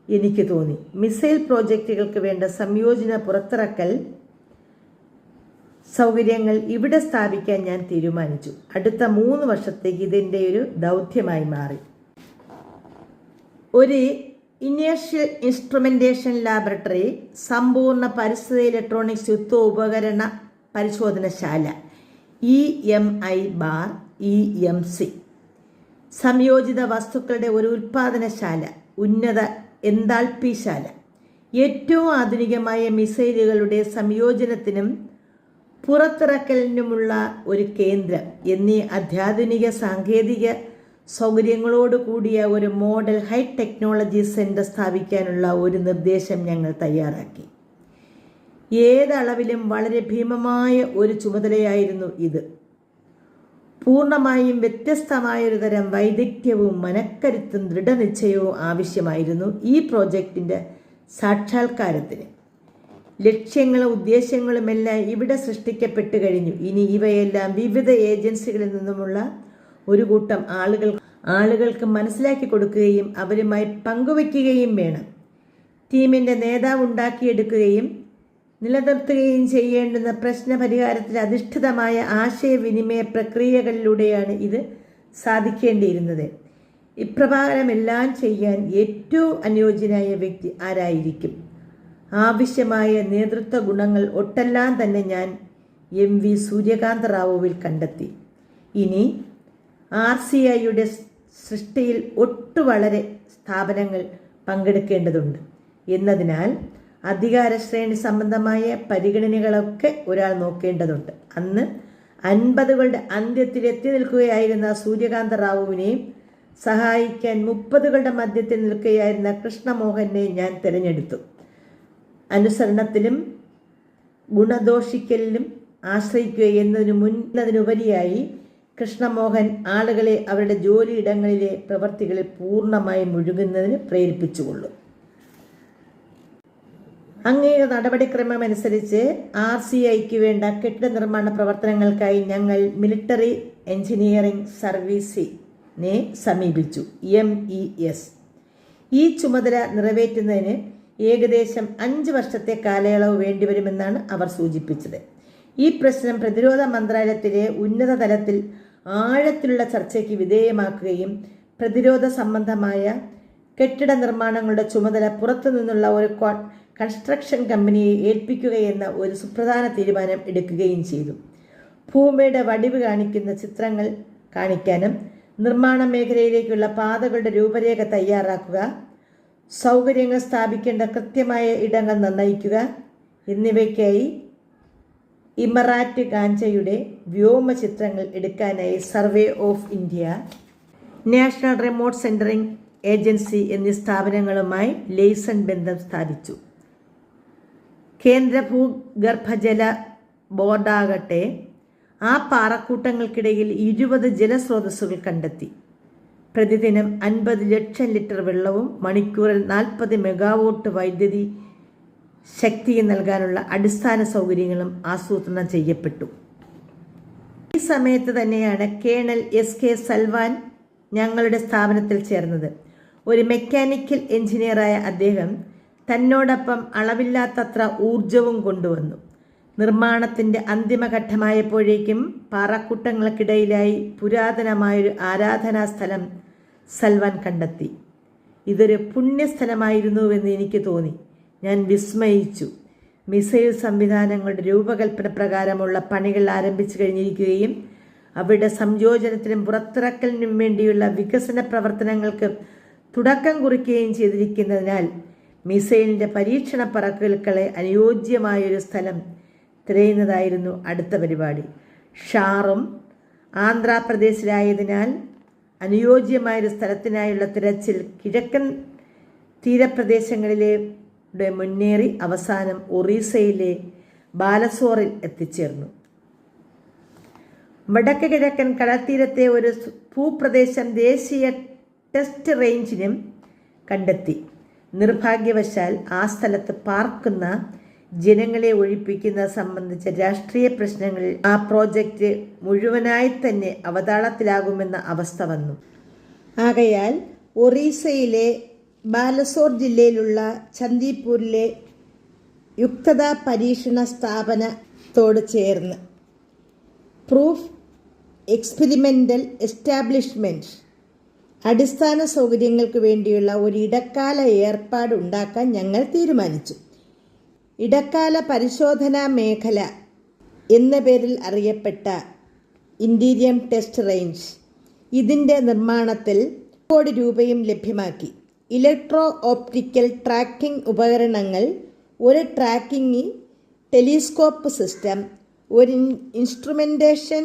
എനിക്ക് തോന്നി. മിസൈൽ പ്രോജക്റ്റുകൾക്ക് വേണ്ട സംയോജന പുറത്തിറക്കൽ സൗകര്യങ്ങൾ ഇവിടെ സ്ഥാപിക്കാൻ ഞാൻ തീരുമാനിച്ചു. അടുത്ത 3 വർഷത്തേക്ക് ഇതിൻ്റെ ഒരു ദൗത്യമായി മാറി. ഒരു ഇനേർഷ്യൽ ഇൻസ്ട്രുമെൻറ്റേഷൻ ലാബറട്ടറി, സമ്പൂർണ്ണ പരിസ്ഥിതി ഇലക്ട്രോണിക്സ് യുദ്ധ ഉപകരണ പരിശോധനശാല EMI-EMC, സംയോജിത വസ്തുക്കളുടെ ഒരു ഉൽപ്പാദനശാല, ഉന്നത എൻതാൽപ്പിശാല, ഏറ്റവും ആധുനികമായ മിസൈലുകളുടെ സംയോജനത്തിനും പുറത്തിറക്കലിനുമുള്ള ഒരു കേന്ദ്രം എന്നീ അത്യാധുനിക സാങ്കേതിക സൗകര്യങ്ങളോട് കൂടിയ ഒരു മോഡൽ ഹൈ ടെക്നോളജി സെൻറ്റർ സ്ഥാപിക്കാനുള്ള ഒരു നിർദ്ദേശം ഞങ്ങൾ തയ്യാറാക്കി. ഏതളവിലും വളരെ ഭീമമായ ഒരു ചുമതലയായിരുന്നു ഇത്. പൂർണ്ണമായും വ്യത്യസ്തമായൊരു തരം വൈദഗ്ധ്യവും മനക്കരുത്തും ദൃഢനിശ്ചയവും ആവശ്യമായിരുന്നു ഈ പ്രോജക്റ്റിൻ്റെ സാക്ഷാത്കാരത്തിന്. ലക്ഷ്യങ്ങളും ഉദ്ദേശങ്ങളുമെല്ലാം ഇവിടെ സൃഷ്ടിക്കപ്പെട്ടു കഴിഞ്ഞു. ഇനി ഇവയെല്ലാം വിവിധ ഏജൻസികളിൽ നിന്നുമുള്ള ഒരു കൂട്ടം ആളുകൾക്ക് മനസ്സിലാക്കി കൊടുക്കുകയും അവരുമായി പങ്കുവയ്ക്കുകയും വേണം. ടീമിൻ്റെ നേതാവ് ഉണ്ടാക്കിയെടുക്കുകയും നിലനിർത്തുകയും ചെയ്യേണ്ടുന്ന പ്രശ്ന പരിഹാരത്തിൽ അധിഷ്ഠിതമായ ആശയവിനിമയ പ്രക്രിയകളിലൂടെയാണ് ഇത് സാധിക്കേണ്ടിയിരുന്നത്. ഇപ്രകാരമെല്ലാം ചെയ്യാൻ ഏറ്റവും അനുയോജ്യനായ വ്യക്തി ആരായിരിക്കും? ആവശ്യമായ നേതൃത്വ ഗുണങ്ങൾ ഒട്ടെല്ലാം തന്നെ ഞാൻ MV സൂര്യകാന്ത റാവുവിൽ കണ്ടെത്തി. ഇനി RCIയുടെ സൃഷ്ടിയിൽ വളരെ സ്ഥാപനങ്ങൾ പങ്കെടുക്കേണ്ടതുണ്ട് എന്നതിനാൽ അധികാരശ്രേണി സംബന്ധമായ പരിഗണനകളൊക്കെ ഒരാൾ നോക്കേണ്ടതുണ്ട്. അന്ന് 50കളുടെ അന്ത്യത്തിൽ എത്തി നിൽക്കുകയായിരുന്ന സൂര്യകാന്ത റാവുവിനെയും സഹായിക്കാൻ 30കളുടെ മധ്യത്തിൽ നിൽക്കുകയായിരുന്ന കൃഷ്ണമോഹനെ ഞാൻ തിരഞ്ഞെടുത്തു. അനുസരണത്തിലും ഗുണദോഷിക്കലിലും ആശ്രയിക്കുക എന്നതിനുപരിയായി കൃഷ്ണമോഹൻ ആളുകളെ അവരുടെ ജോലിയിടങ്ങളിലെ പ്രവർത്തികളിൽ പൂർണ്ണമായി മുഴുകുന്നതിന് പ്രേരിപ്പിച്ചുകൊള്ളും. അങ്ങയുടെ നടപടിക്രമമനുസരിച്ച് RCIക്ക് വേണ്ട കെട്ടിട നിർമ്മാണ പ്രവർത്തനങ്ങൾക്കായി ഞങ്ങൾ മിലിറ്ററി എഞ്ചിനീയറിംഗ് സർവീസിനെ സമീപിച്ചു, MES. ഈ ചുമതല നിറവേറ്റുന്നതിന് ഏകദേശം 5 വർഷത്തെ കാലയളവ് വേണ്ടിവരുമെന്നാണ് അവർ സൂചിപ്പിച്ചത്. ഈ പ്രശ്നം പ്രതിരോധ മന്ത്രാലയത്തിലെ ഉന്നത തലത്തിൽ ആഴത്തിലുള്ള ചർച്ചയ്ക്ക് വിധേയമാക്കുകയും പ്രതിരോധ സംബന്ധമായ കെട്ടിട നിർമ്മാണങ്ങളുടെ ചുമതല പുറത്തുനിന്നുള്ള ഒരു കൺസ്ട്രക്ഷൻ കമ്പനിയെ ഏൽപ്പിക്കുകയെന്ന ഒരു സുപ്രധാന തീരുമാനം എടുക്കുകയും ചെയ്തു. ഭൂമിയുടെ വടിവ് കാണിക്കുന്ന ചിത്രങ്ങൾ കാണിക്കാനും നിർമ്മാണ മേഖലയിലേക്കുള്ള പാതകളുടെ രൂപരേഖ തയ്യാറാക്കുക, സൗകര്യങ്ങൾ സ്ഥാപിക്കേണ്ട കൃത്യമായ ഇടങ്ങൾ നിർണ്ണയിക്കുക എന്നിവയ്ക്കായി ഇമറാറ്റ് ഗാഞ്ചയുടെ വ്യോമ ചിത്രങ്ങൾ എടുക്കാനായി survey of India, national remote sensing agency എന്നീ സ്ഥാപനങ്ങളുമായി ലെയ്സൺ ബന്ധം സ്ഥാപിച്ചു. കേന്ദ്ര ഭൂഗർഭജല ബോർഡാകട്ടെ ആ പാറക്കൂട്ടങ്ങൾക്കിടയിൽ 20 ജലസ്രോതസ്സുകൾ കണ്ടെത്തി. പ്രതിദിനം 50 ലക്ഷം ലിറ്റർ വെള്ളവും മണിക്കൂറിൽ 40 മെഗാവാട്ട് വൈദ്യുതി ശക്തി നൽകാനുള്ള അടിസ്ഥാന സൗകര്യങ്ങളും ആസൂത്രണം ചെയ്യപ്പെട്ടു. ഈ സമയത്ത് തന്നെയാണ് കേണൽ SK സൽവാൻ ഞങ്ങളുടെ സ്ഥാപനത്തിൽ ചേർന്നത്. ഒരു മെക്കാനിക്കൽ എഞ്ചിനീയറായ അദ്ദേഹം തന്നോടൊപ്പം അളവില്ലാത്തത്ര ഊർജവും കൊണ്ടുവന്നു. നിർമ്മാണത്തിൻ്റെ അന്തിമഘട്ടമായപ്പോഴേക്കും പാറക്കൂട്ടങ്ങൾക്കിടയിലായി പുരാതനമായൊരു ആരാധനാ സ്ഥലം സൽവാൻ കണ്ടെത്തി. ഇതൊരു പുണ്യസ്ഥലമായിരുന്നുവെന്ന് എനിക്ക് തോന്നി. ഞാൻ വിസ്മയിച്ചു. മിസൈൽ സംവിധാനങ്ങളുടെ രൂപകൽപ്പന പ്രകാരമുള്ള പണികൾ ആരംഭിച്ചു കഴിഞ്ഞിരിക്കുകയും അവയുടെ സംയോജനത്തിനും പുറത്തിറക്കലിനും വേണ്ടിയുള്ള വികസന പ്രവർത്തനങ്ങൾക്ക് തുടക്കം കുറിക്കുകയും ചെയ്തിരിക്കുന്നതിനാൽ മിസൈലിൻ്റെ പരീക്ഷണ പറക്കലുകളെ അനുയോജ്യമായൊരു സ്ഥലം തിരയുന്നതായിരുന്നു അടുത്ത പരിപാടി. ഷാറും ആന്ധ്രാപ്രദേശിലായതിനാൽ അനുയോജ്യമായൊരു സ്ഥലത്തിനായുള്ള തിരച്ചിൽ കിഴക്കൻ തീരപ്രദേശങ്ങളിലൂടെ മുന്നേറി അവസാനം ഒറീസയിലെ ബാലസോറിൽ എത്തിച്ചേർന്നു. വടക്ക് കിഴക്കൻ കടൽത്തീരത്തെ ഒരു ഭൂപ്രദേശം ദേശീയ ടെസ്റ്റ് റേഞ്ചിനും കണ്ടെത്തി. നിർഭാഗ്യവശാൽ ആ സ്ഥലത്ത് പാർക്കുന്ന ജനങ്ങളെ ഒഴിപ്പിക്കുന്നത് സംബന്ധിച്ച രാഷ്ട്രീയ പ്രശ്നങ്ങളിൽ ആ പ്രോജക്റ്റ് മുഴുവനായി തന്നെ അവതാളത്തിലാകുമെന്ന അവസ്ഥ വന്നു. ആകയാൽ ഒറീസയിലെ ബാലസോർ ജില്ലയിലുള്ള ചന്ദീപൂരിലെ യുക്തതാ പരീക്ഷണ സ്ഥാപനത്തോട് ചേർന്ന് പ്രൂഫ് എക്സ്പെരിമെൻ്റൽ എസ്റ്റാബ്ലിഷ്മെൻറ്റ് അടിസ്ഥാന സൗകര്യങ്ങൾക്ക് വേണ്ടിയുള്ള ഒരു ഇടക്കാല ഏർപ്പാട് ഉണ്ടാക്കാൻ ഞങ്ങൾ തീരുമാനിച്ചു. ഇടക്കാല പരിശോധനാ മേഖല എന്ന പേരിൽ അറിയപ്പെട്ട ഇൻറ്റീരിയം ടെസ്റ്റ് റേഞ്ച് ഇതിൻ്റെ നിർമ്മാണത്തിൽ 1 കോടി രൂപയും ലഭ്യമാക്കി. ഇലക്ട്രോ ഓപ്റ്റിക്കൽ ട്രാക്കിംഗ് ഉപകരണങ്ങൾ, ഒരു ട്രാക്കിംഗ് ടെലിസ്കോപ്പ് സിസ്റ്റം, ഒരു ഇൻസ്ട്രുമെൻറ്റേഷൻ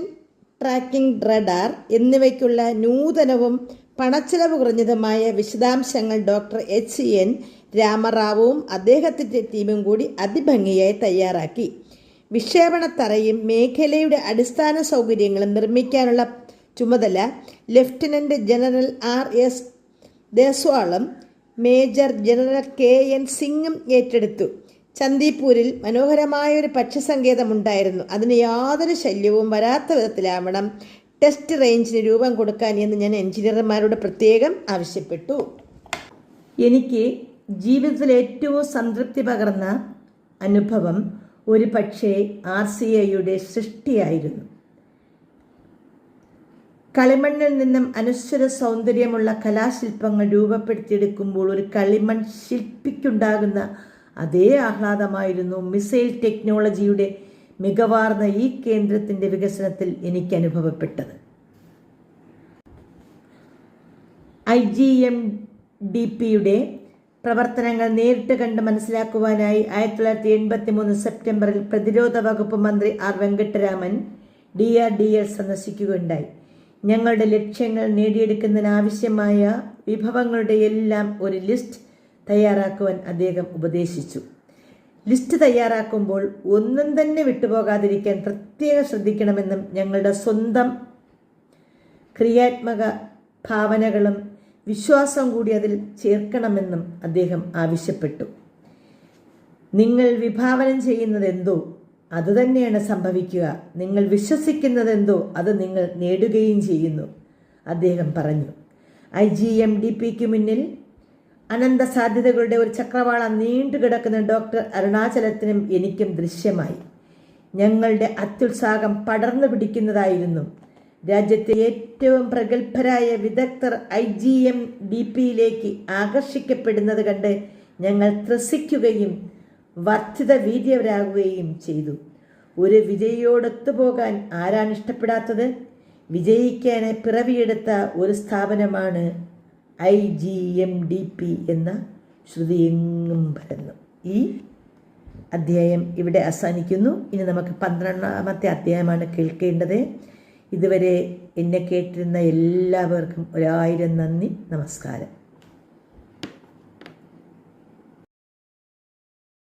ട്രാക്കിംഗ് റഡാർ എന്നിവയ്ക്കുള്ള നൂതനവും പണച്ചെലവ് കുറഞ്ഞതുമായ വിശദാംശങ്ങൾ ഡോക്ടർ HN രാമറാവുവും അദ്ദേഹത്തിൻ്റെ ടീമും കൂടി അതിഭംഗിയായി തയ്യാറാക്കി. വിക്ഷേപണത്തറയും മേഖലയുടെ അടിസ്ഥാന സൗകര്യങ്ങളും നിർമ്മിക്കാനുള്ള ചുമതല ലഫ്റ്റനൻ്റ് ജനറൽ RS ദേസ്വാളും മേജർ ജനറൽ KN സിംഗും ഏറ്റെടുത്തു. ചന്ദീപൂരിൽ മനോഹരമായൊരു പക്ഷിസങ്കേതമുണ്ടായിരുന്നു. അതിന് യാതൊരു ശല്യവും വരാത്ത വിധത്തിലാവണം ടെസ്റ്റ് റേഞ്ചിന് രൂപം കൊടുക്കാൻ എന്ന് ഞാൻ എഞ്ചിനീയർമാരോട് പ്രത്യേകം ആവശ്യപ്പെട്ടു. എനിക്ക് ജീവിതത്തിൽ ഏറ്റവും സംതൃപ്തി പകർന്ന അനുഭവം ഒരു പക്ഷേ RCIയുടെ സൃഷ്ടിയായിരുന്നു. കളിമണ്ണിൽ നിന്നും അനശ്വര സൗന്ദര്യമുള്ള കലാശില്പങ്ങൾ രൂപപ്പെടുത്തിയെടുക്കുമ്പോൾ ഒരു കളിമൺ ശില്പിക്കുണ്ടാകുന്ന അതേ ആഹ്ലാദമായിരുന്നു മിസൈൽ ടെക്നോളജിയുടെ മികവാർന്ന ഈ കേന്ദ്രത്തിൻ്റെ വികസനത്തിൽ എനിക്ക് അനുഭവപ്പെട്ടത്. IGMDPയുടെ പ്രവർത്തനങ്ങൾ നേരിട്ട് കണ്ട് മനസ്സിലാക്കുവാനായി 1983 സെപ്റ്റംബറിൽ പ്രതിരോധ വകുപ്പ് മന്ത്രി R വെങ്കട്ടരാമൻ DRDL സന്ദർശിക്കുകയുണ്ടായി. ഞങ്ങളുടെ ലക്ഷ്യങ്ങൾ നേടിയെടുക്കുന്നതിനാവശ്യമായ വിഭവങ്ങളുടെ എല്ലാം ഒരു ലിസ്റ്റ് തയ്യാറാക്കുവാൻ അദ്ദേഹം ഉപദേശിച്ചു. ലിസ്റ്റ് തയ്യാറാക്കുമ്പോൾ ഒന്നും തന്നെ വിട്ടുപോകാതിരിക്കാൻ പ്രത്യേകം ശ്രദ്ധിക്കണമെന്നും ഞങ്ങളുടെ സ്വന്തം ക്രിയാത്മക ഭാവനകളും വിശ്വാസം കൂടി അതിൽ ചേർക്കണമെന്നും അദ്ദേഹം ആവശ്യപ്പെട്ടു. നിങ്ങൾ വിഭാവനം ചെയ്യുന്നതെന്തോ അതുതന്നെയാണ് സംഭവിക്കുക. നിങ്ങൾ വിശ്വസിക്കുന്നതെന്തോ അത് നിങ്ങൾ നേടുകയും ചെയ്യുന്നു, അദ്ദേഹം പറഞ്ഞു. IGMDPക്ക് മുന്നിൽ അനന്ത സാധ്യതകളുടെ ഒരു ചക്രവാളം നീണ്ടുകിടക്കുന്ന ഡോക്ടർ അരുണാചലത്തിനും എനിക്കും ദൃശ്യമായി. ഞങ്ങളുടെ അത്യുത്സാഹം പടർന്നു പിടിക്കുന്നതായിരുന്നു. രാജ്യത്തെ ഏറ്റവും പ്രഗത്ഭരായ വിദഗ്ധർ IGMDPയിലേക്ക് ആകർഷിക്കപ്പെടുന്നത് കണ്ട് ഞങ്ങൾ ത്രസിക്കുകയും വർദ്ധിത വീര്യവരാകുകയും ചെയ്തു. ഒരു വിജയിയോടൊത്തുപോകാൻ ആരാണ് ഇഷ്ടപ്പെടാത്തത്? വിജയിക്കാൻ പിറവിയെടുത്ത ഒരു സ്ഥാപനമാണ് IGMDP എന്ന ശ്രുതിയെങ്ങും പരന്നു. ഈ അധ്യായം ഇവിടെ അവസാനിക്കുന്നു. ഇനി നമുക്ക് 12ാമത്തെ അധ്യായമാണ് കേൾക്കേണ്ടത്. ഇതുവരെ എന്നെ കേട്ടിരുന്ന എല്ലാവർക്കും 1000 നന്ദി, നമസ്കാരം.